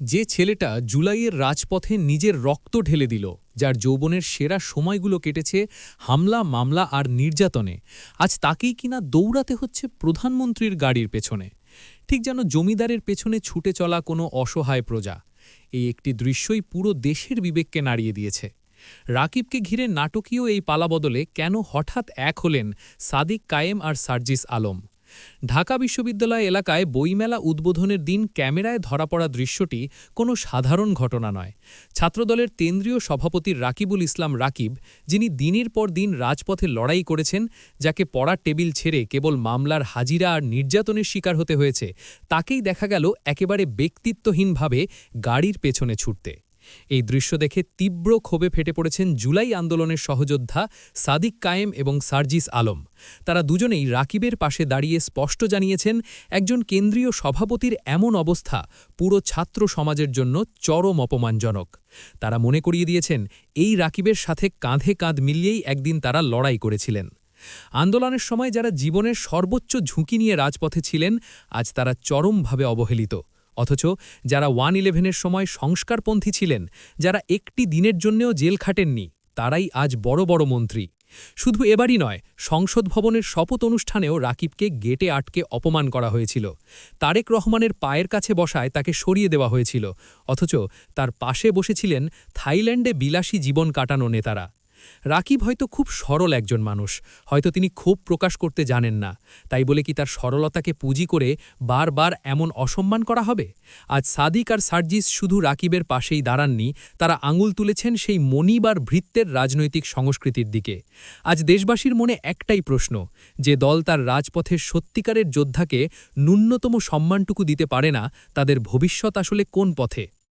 যে ছেলেটা জুলাইয়ের রাজপথে নিজের রক্ত ঢেলে দিল, যার যৌবনের সেরা সময়গুলো কেটেছে হামলা, মামলা আর নির্যাতনে, আজ তাকেই কিনা দৌড়াতে হচ্ছে প্রধানমন্ত্রীর গাড়ির পেছনে। ঠিক যেন জমিদারের পেছনে ছুটে চলা কোনো অসহায় প্রজা। এই একটি দৃশ্যই পুরো দেশের বিবেককে নাড়িয়ে দিয়েছে। রাকিবকে ঘিরে নাটকীয় এই পালাবদলে কেন হঠাৎ এক হলেন সাদিক কায়েম আর সার্জিস আলম? ঢাকা বিশ্ববিদ্যালয় এলাকায় বইমেলা উদ্বোধনের দিন ক্যামেরায় ধরা পড়া দৃশ্যটি কোনো সাধারণ ঘটনা নয়। ছাত্রদলের কেন্দ্রীয় সভাপতি রাকিবুল ইসলাম রাকিব, যিনি দিনের পর দিন রাজপথে লড়াই করেছেন, যাকে পড়ার টেবিল ছেড়ে কেবল মামলার হাজিরা আর নির্যাতনের শিকার হতে হয়েছে, তাকেই দেখা গেল একেবারে ব্যক্তিত্বহীনভাবে গাড়ির পেছনে ছুটতে। এই দৃশ্য দেখে তীব্র ক্ষোভে ফেটে পড়েছেন জুলাই আন্দোলনের সহযোদ্ধা সাদিক কায়েম এবং সার্জিস আলম। তারা দুজনেই রাকিবের পাশে দাঁড়িয়ে স্পষ্ট জানিয়েছেন, একজন কেন্দ্রীয় সভাপতির এমন অবস্থা পুরো ছাত্র সমাজের জন্য চরম অপমানজনক। তারা মনে করিয়ে দিয়েছেন, এই রাকিবের সাথে কাঁধে কাঁধ মিলিয়েই একদিন তারা লড়াই করেছিলেন। আন্দোলনের সময় যারা জীবনের সর্বোচ্চ ঝুঁকি নিয়ে রাজপথে ছিলেন, আজ তারা চরমভাবে অবহেলিত। অথচ যারা 111-এর সময় সংস্কারপন্থী ছিলেন, যারা একটি দিনের জন্যেও জেল খাটেননি, তারাই আজ বড় বড় মন্ত্রী। শুধু এবারই নয়, সংসদ ভবনের শপথ অনুষ্ঠানেও রাকিবকে গেটে আটকে অপমান করা হয়েছিল। তারেক রহমানের পায়ের কাছে বসায় তাকে সরিয়ে দেওয়া হয়েছিল, অথচ তার পাশে বসেছিলেন থাইল্যান্ডে বিলাসী জীবন কাটানো নেতারা। রাকিব হয়তো খুব সরল একজন মানুষ, হয়তো তিনি ক্ষোভ প্রকাশ করতে জানেন না, তাই বলে কি তার সরলতাকে পুঁজি করে বারবার এমন অসম্মান করা হবে? আজ সাদিক আর সার্জিস শুধু রাকিবের পাশেই দাঁড়াননি, তারা আঙুল তুলেছেন সেই মনিবার ভৃত্যের রাজনৈতিক সংস্কৃতির দিকে। আজ দেশবাসীর মনে একটাই প্রশ্ন, যে দল তার রাজপথের সত্যিকারের যোদ্ধাকে ন্যূনতম সম্মানটুকু দিতে পারে না, তাদের ভবিষ্যৎ আসলে কোন পথে?